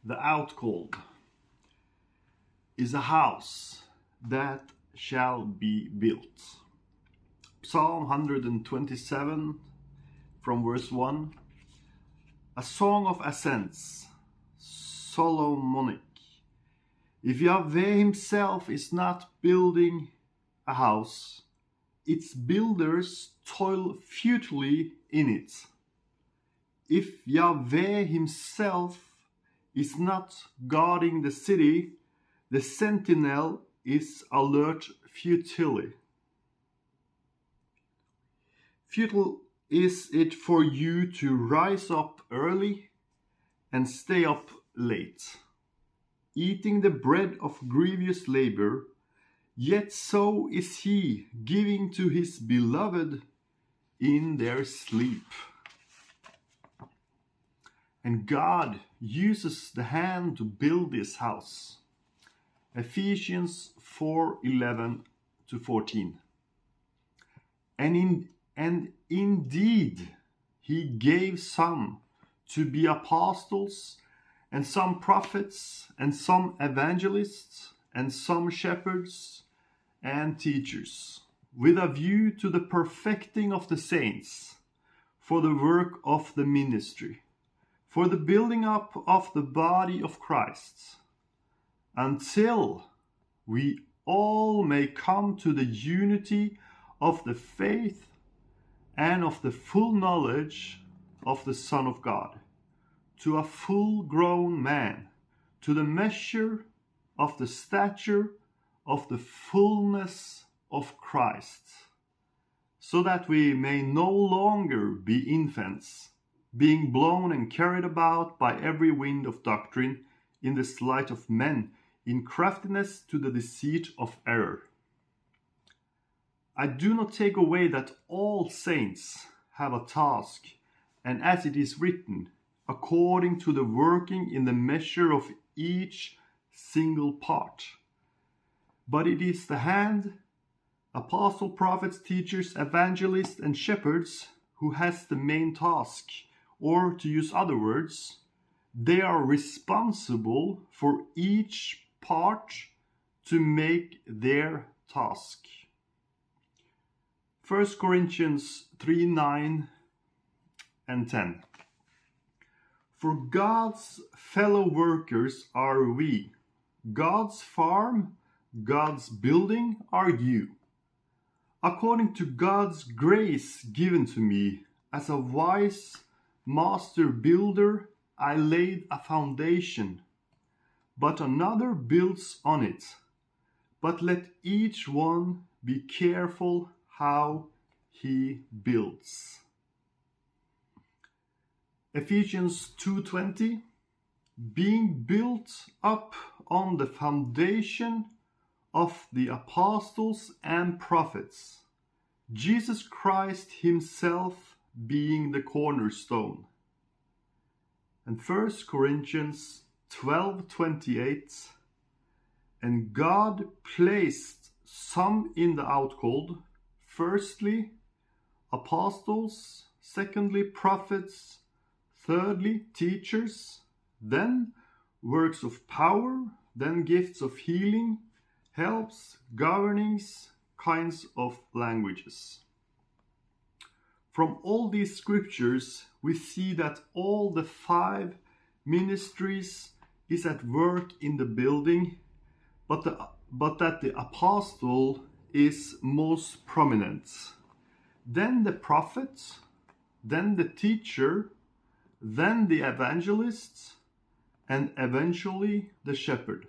The outcalled is a house that shall be built. Psalm 127 from verse 1. A song of ascents, Solomonic. If Yahweh himself is not building a house, its builders toil futilely in it. If Yahweh himself is not guarding the city, the sentinel is alert futilely. Futile is it for you to rise up early and stay up late, eating the bread of grievous labor, yet so is he giving to his beloved in their sleep. And God uses the hand to build this house. Ephesians 4:11-14. And indeed, he gave some to be apostles, and some prophets, and some evangelists, and some shepherds and teachers, with a view to the perfecting of the saints, for the work of the ministry, for the building up of the body of Christ, until we all may come to the unity of the faith and of the full knowledge of the Son of God, to a full-grown man, to the measure of the stature of the fullness of Christ, so that we may no longer be infants, being blown and carried about by every wind of doctrine in the sleight of men, in craftiness to the deceit of error. I do not take away that all saints have a task, and as it is written, according to the working in the measure of each single part. But it is the hand, apostle, prophets, teachers, evangelists, and shepherds who has the main task, or to use other words, they are responsible for each part to make their task. 1 Corinthians 3:9 and 10. For God's fellow workers are we, God's farm, God's building are you. According to God's grace given to me, as a wise master builder, I laid a foundation, but another builds on it. But let each one be careful how he builds. Ephesians 2:20, being built up on the foundation of the apostles and prophets, Jesus Christ himself being the cornerstone. And 1 Corinthians 12:28, and God placed some in the outcalled, firstly apostles, secondly prophets, thirdly teachers, then works of power, then gifts of healing, helps, governings, kinds of languages. From all these scriptures, we see that all the 5 ministries is at work in the building, but that the apostle is most prominent. Then the prophet, then the teacher, then the evangelist, and eventually the shepherd.